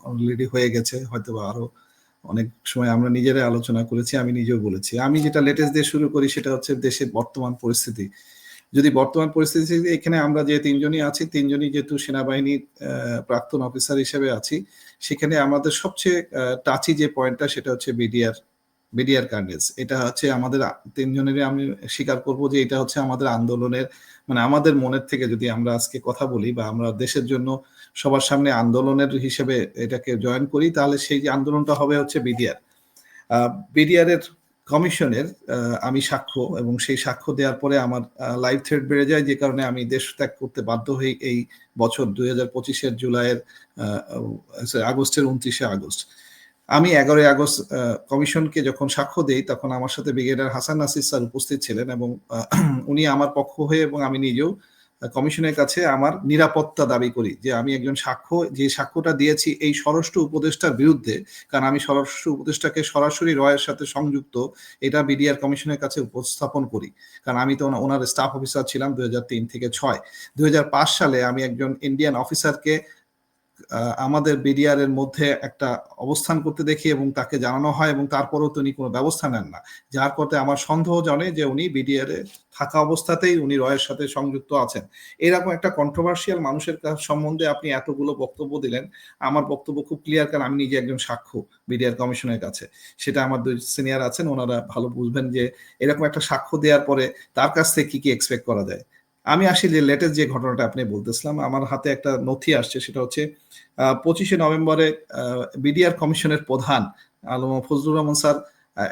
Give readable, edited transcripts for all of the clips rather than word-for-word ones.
Already হয়ে গেছে, হয়তোবা আরো অনেক সময় আমরা নিজেরাই আলোচনা করেছি, আমি নিজেও বলেছি। আমি যেটা লেটেস্ট দিয়ে শুরু করি সেটা হচ্ছে দেশের বর্তমান পরিস্থিতি। যদি বর্তমান পরিস্থিতি এখানে আমরা যে ৩ জনই আছি, ৩ জনই যেহেতু সেনাবাহিনীর প্রাক্তন অফিসার হিসেবে আছি, সেখানে আমাদের সবচেয়ে টাচি যে পয়েন্টটা সেটা হচ্ছে বিডিআর কার্নেজ। এটা হচ্ছে আমাদের ৩ জনেরই আমি স্বীকার করব যে এটা হচ্ছে আমাদের আন্দোলনের মানে আমাদের মনের থেকে যদি আমরা আজকে কথা বলি বা আমরা দেশের জন্য সবার সামনে আন্দোলনের হিসেবে এটাকে জয়েন করি, তাহলে সেই যে আন্দোলনটা হবে হচ্ছে বিডিআর। বিডিআর এর কমিশনের আমি সাক্ষ্য এবং সেই সাক্ষ্য দেওয়ার পরে আমার লাইফ থ্রেট বেড়ে যায়, যে কারণে আমি দেশ ত্যাগ করতে বাধ্য হই এই বছর 2025-এর জুলাইয়ের আগস্টের 29শে আগস্ট। আমি 11ই আগস্ট কমিশনকে যখন সাক্ষ্য দেই, তখন আমার সাথে ব্রিগেডিয়ার হাসান নাসির স্যার উপস্থিত ছিলেন এবং উনি আমার পক্ষ হয়ে এবং আমি নিজেও কমিশনের কাছে আমার নিরাপত্তা দাবি করি যে আমি একজন সাক্ষ্য, যে সাক্ষ্যটা দিয়েছি এই স্বরাষ্ট্র উপদেষ্টার বিরুদ্ধে, কারণ আমি স্বরাষ্ট্র উপদেষ্টাকে সরাসরি রয়ের সাথে সংযুক্ত, এটা বিডিআর কমিশনের কাছে উপস্থাপন করি, কারণ আমি তো ওনার স্টাফ অফিসার ছিলাম 2003 থেকে 6। 2005 সালে আমি একজন ইন্ডিয়ান অফিসারকে আমাদের বিডিআর এর মধ্যে একটা অবস্থান করতে দেখি এবং তাকে জানানো হয় এবং তারপরেও তিনি কোনো ব্যবস্থা নেন না, যার পথে আমার সন্দেহ জানে যে উনি বিডিআর এ থাকা অবস্থাতেই উনি রয়ের সাথে সংযুক্ত আছেন। এরকম একটা কন্ট্রোভার্সিয়াল মানুষের সম্বন্ধে আপনি এতগুলো বক্তব্য দিলেন। আমার বক্তব্য খুব ক্লিয়ার, কারণ আমি নিজে একজন সাক্ষ্য বিডিআর কমিশনের কাছে। সেটা আমার 2 সিনিয়র আছেন, ওনারা ভালো বুঝবেন যে এরকম একটা সাক্ষ্য দেওয়ার পরে তার কাছ থেকে কি এক্সপেক্ট করা যায়। আমি আসি যে লেটেস্ট যে ঘটনাটা আপনি বলতেছিলাম, আমার হাতে একটা নথি আসছে, সেটা হচ্ছে 25শে নভেম্বরে বিডিআর কমিশনের প্রধান আলম ফজলুর রহমান স্যার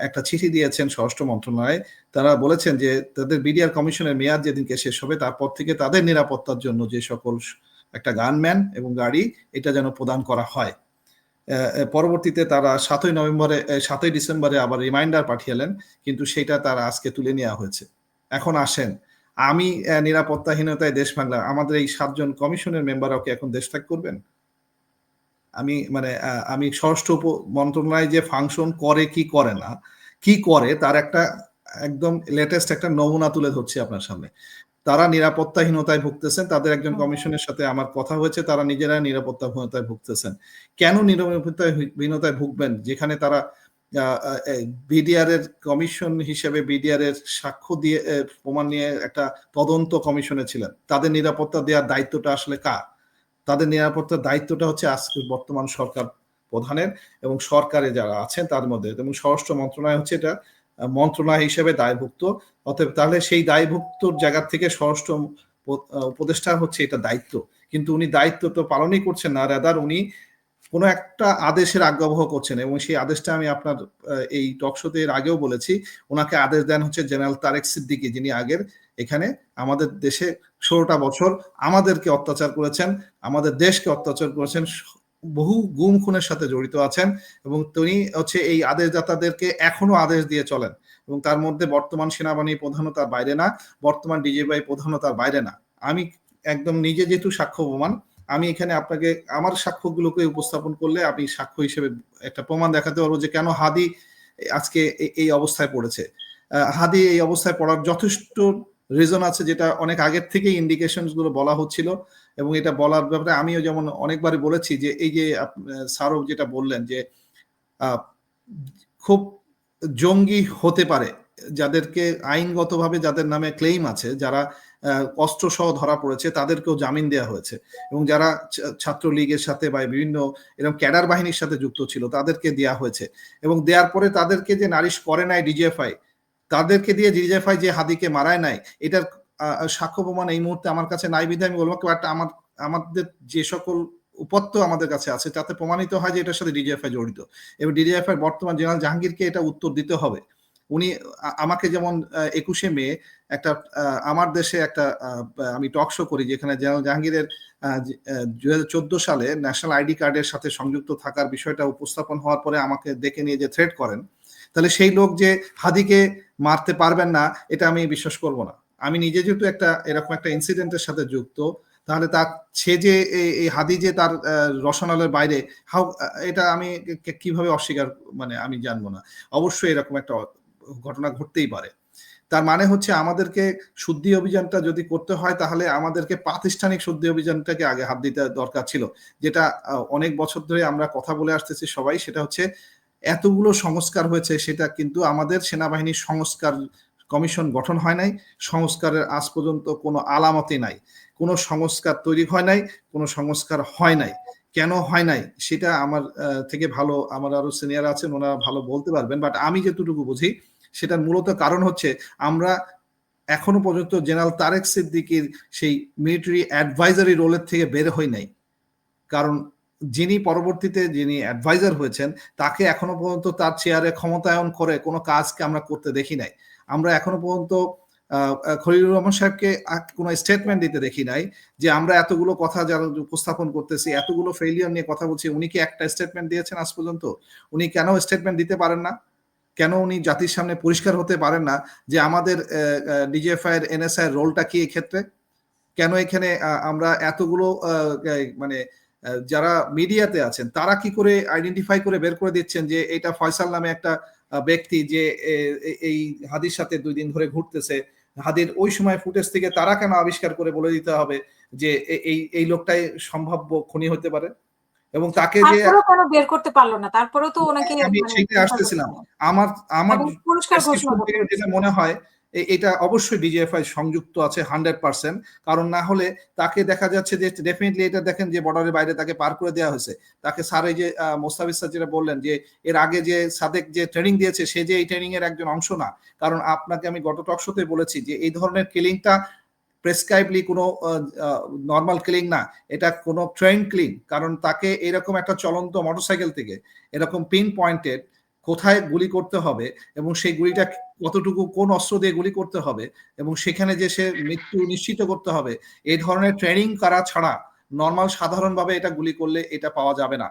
একটা চিঠি দিয়েছেন স্বরাষ্ট্র মন্ত্রণালয়ে। তারা বলেছেন যে তাদের বিডিআর কমিশনের মেয়াদ যেদিনকে শেষ হবে, তারপর থেকে তাদের নিরাপত্তার জন্য যে সকল একটা গানম্যান এবং গাড়ি এটা যেন প্রদান করা হয়। পরবর্তীতে তারা 7ই ডিসেম্বরে আবার রিমাইন্ডার পাঠিয়েলেন, কিন্তু সেটা তারা আজকে তুলে নেওয়া হয়েছে। এখন আসেন, আমি নিরাপত্তাহীনতায় দেশ বাংলা, আমাদের এই 7 জন কমিশনের মেম্বাররাও কি এখন দেশ ত্যাগ করবেন? আমি স্বরাষ্ট্র মন্ত্রণালয় যে ফাংশন করে কি করে না, কি করে তার একটা একদম লেটেস্ট একটা নমুনা তুলে ধরছি আপনার সামনে। তারা নিরাপত্তাহীনতায় ভুগতেছেন, তাদের একজন কমিশনের সাথে আমার কথা হয়েছে, তারা নিজেরা নিরাপত্তাহীনতায় ভুগতেছেন। কেন নিরাপত্তাহীনতায় ভুগবেন, যেখানে তারা বিডিআর এর কমিশন হিসেবে বিডিআর এর সাক্ষ্য দিয়ে প্রমাণ নিয়ে একটা তদন্ত কমিশনে ছিলেন। তাদের নিরাপত্তা দেওয়ার দায়িত্বটা আসলে কার? তাদের নিরাপত্তার দায়িত্বটা হচ্ছে আজকে বর্তমান সরকার প্রধানের এবং সরকারে যারা আছেন তার মধ্যে, এবং স্বরাষ্ট্র মন্ত্রণালয় হচ্ছে এটা মন্ত্রণালয় হিসেবে দায়ভুক্ত। অতএব তাহলে সেই দায়ভুক্তর জায়গা থেকে স্বরাষ্ট্র উপদেষ্টা হচ্ছে এটা দায়িত্ব, কিন্তু উনি দায়িত্ব তো পালনই করছেন না, রাদার উনি কোনো একটা আদেশের আজ্ঞাবহ করছেন, এবং সেই আদেশটা আমি আপনার এই টকশোতে এর আগেও বলেছি। ওনাকে আদেশ দেন হচ্ছে জেনারেল তারেক সিদ্দিকী, যিনি আগের এখানে আমাদের দেশে 16টা বছর আমাদেরকে অত্যাচার করেছেন, আমাদের দেশকে অত্যাচার করেছেন, বহু গুম খুনের সাথে জড়িত আছেন, এবং তিনি হচ্ছে এই আদেশদাতাদেরকে এখনো আদেশ দিয়ে চলেন, এবং তার মধ্যে বর্তমান সেনাবাহিনী প্রধানও তার বাইরে না, বর্তমান ডিজিএফআই প্রধানও তার বাইরে না। আমি একদম নিজে যেহেতু সাক্ষ্য প্রমাণ, আমি এখানে আপনাকে আমার সাক্ষ্যগুলোকে উপস্থাপন করলে আমি সাক্ষ্য হিসেবে একটা প্রমাণ দেখাতে পারবো যে কেন হাদি আজকে এই অবস্থায় পড়েছে। হাদি এই অবস্থায় পড়ার যথেষ্ট রিজন আছে, যেটা অনেক আগের থেকে ইন্ডিকেশন গুলো বলা হচ্ছিল, এবং এটা বলার ব্যাপারে আমিও যেমন অনেকবারই বলেছি যে এই যে স্যারও যেটা বললেন যে খুব জঙ্গি হতে পারে, যাদেরকে আইনগতভাবে যাদের নামে ক্লেইম আছে, যারা অস্ত্র সহ ধরা পড়েছে তাদেরকেও জামিন দেওয়া হয়েছে, এবং যারা ছাত্রলীগের সাথে বা বিভিন্ন এরকম ক্যাডার বাহিনীর সাথে যুক্ত ছিল তাদেরকে দেওয়া হয়েছে, এবং দেওয়ার পরে তাদেরকে যে নারিশ করে নাই ডিজিএফআই, তাদেরকে দিয়ে ডিজিএফআই যে হাদিকে মারায় নাই, এটার সাক্ষ্য প্রমাণ এই মুহূর্তে আমার কাছে নাই বিধায় আমি বলবো, বাট আমাদের যে সকল উপত্য আমাদের কাছে আছে তাতে প্রমাণিত হয় যে এটার সাথে ডিজিএফআই জড়িত, এবং ডিজিএফআই বর্তমান জেনারেল জাহাঙ্গীরকে এটা উত্তর দিতে হবে। উনি আমাকে যেমন 21শে মে একটা আমার দেশে একটা আমি টক শো করি, যেখানে জেনারেল জাহাঙ্গীরের 2014 সালে ন্যাশনাল আইডি কার্ডের সাথে সংযুক্ত থাকার বিষয়টা উপস্থাপন হওয়ার পরে আমাকে ডেকে নিয়ে যে থ্রেট করেন, তাহলে সেই লোক যে হাদিকে মারতে পারবেন না এটা আমি বিশ্বাস করব না। আমি নিজে যেহেতু এরকম একটা ইনসিডেন্টের সাথে যুক্ত, তাহলে সে যে এই হাদি যে তার রসনালের বাইরে, এটা আমি কিভাবে অস্বীকার, মানে আমি জানবো না, অবশ্যই এরকম একটা ঘটনা ঘটতেই পারে। তার মানে হচ্ছে আমাদেরকে শুদ্ধি অভিযানটা যদি করতে হয় তাহলে আমাদেরকে প্রাতিষ্ঠানিক শুদ্ধি অভিযানটাকে আগে হাত দিতে দরকার ছিল, যেটা অনেক বছর ধরে আমরা কথা বলে আসতেছি সবাই। সেটা হচ্ছে এতগুলো সংস্কার হয়েছে, সেটা কিন্তু আমাদের সেনাবাহিনীর সংস্কার কমিশন গঠন হয় নাই, সংস্কারের আজ পর্যন্ত কোনো আলামতই নাই, কোনো সংস্কার তৈরি হয় নাই, কোনো সংস্কার হয় নাই। কেন হয় নাই সেটা আমার থেকে ভালো আমার আরো সিনিয়র আছেন, ওনারা ভালো বলতে পারবেন, বাট আমি যেটুকু বুঝি সেটার মূলত কারণ হচ্ছে আমরা এখনো পর্যন্ত জেনারেল তারেক সিদ্দিকীর সেই মিলিটারি অ্যাডভাইজারি রোলের থেকে বের হই নাই। কারণ যিনি পরবর্তীতে যিনি অ্যাডভাইজার হয়েছেন তাকে এখনো পর্যন্ত তার চেয়ারে ক্ষমতায়ন করে কোনো কাজকে আমরা করতে দেখি নাই। আমরা এখনো পর্যন্ত খলিলুর রহমান সাহেবকে কোনো স্টেটমেন্ট দিতে দেখি নাই যে আমরা এতগুলো কথা যারা উপস্থাপন করতেছি, এতগুলো ফেইলিয়ার নিয়ে কথা বলছি, উনি কি একটা স্টেটমেন্ট দিয়েছেন আজ পর্যন্ত? উনি কেন স্টেটমেন্ট দিতে পারেন না? কেন উনি জাতির সামনে পরিষ্কার হতে পারেন না যে আমাদের ডিজিএফআই এর এনএসআই এর রোলটা কি এই ক্ষেত্রে? কেন এখানে আমরা এতগুলো মানে যারা মিডিয়াতে আছেন তারা কি করে আইডেন্টিফাই করে বের করে দিচ্ছেন যে এটা ফয়সাল নামে একটা ব্যক্তি যে এই হাদির সাথে 2 দিন ধরে ঘুরতেছে, হাদির ওই সময় ফুটেজ থেকে তারা কেন আবিষ্কার করে বলে দিতে হবে যে এই লোকটাই সম্ভাব্য খুনি হতে পারে? এবং তাকে যে তারপরেও কেন বের করতে পারলো না? তারপরেও তো ওনাকে আমি সেইটাই আসতেছিলাম। আমার আমার পুরস্কার ঘোষণা যেটা মনে হয় এটা অবশ্যই ডিজিএফআই সংযুক্ত আছে 100%। কারণ না হলে তাকে দেখা যাচ্ছে যে ডেফিনেটলি এটা দেখেন যে বর্ডারের বাইরে তাকে পার করে দেওয়া হয়েছে। তাকে স্যার এই যে মোস্তাফিজ স্যার যেটা বললেন যে এর আগে যে সাদেক যে ট্রেনিং দিয়েছে সে যে এই ট্রেনিং এর একজন অংশ না। কারণ আপনাকে আমি গত টক শোতে বলেছি যে এই ধরনের কিলিংটা প্রেসক্রাইবলি কোনো নর্মাল কিলিং না, এটা কোনো ট্রেন কিলিং। কারণ তাকে এরকম একটা চলন্ত মোটরসাইকেল থেকে এরকম পিন পয়েন্টেড কোথায় গুলি করতে হবে এবং সেই গুলিটা কতটুকু কোন অস্ত্র দিয়ে গুলি করতে হবে এবং সেখানে যে সে মৃত্যু নিশ্চিত করতে হবে, এই ধরনের ট্রেনিং করা ছাড়া নর্মাল সাধারণভাবে এটা গুলি করলে এটা পাওয়া যাবে না।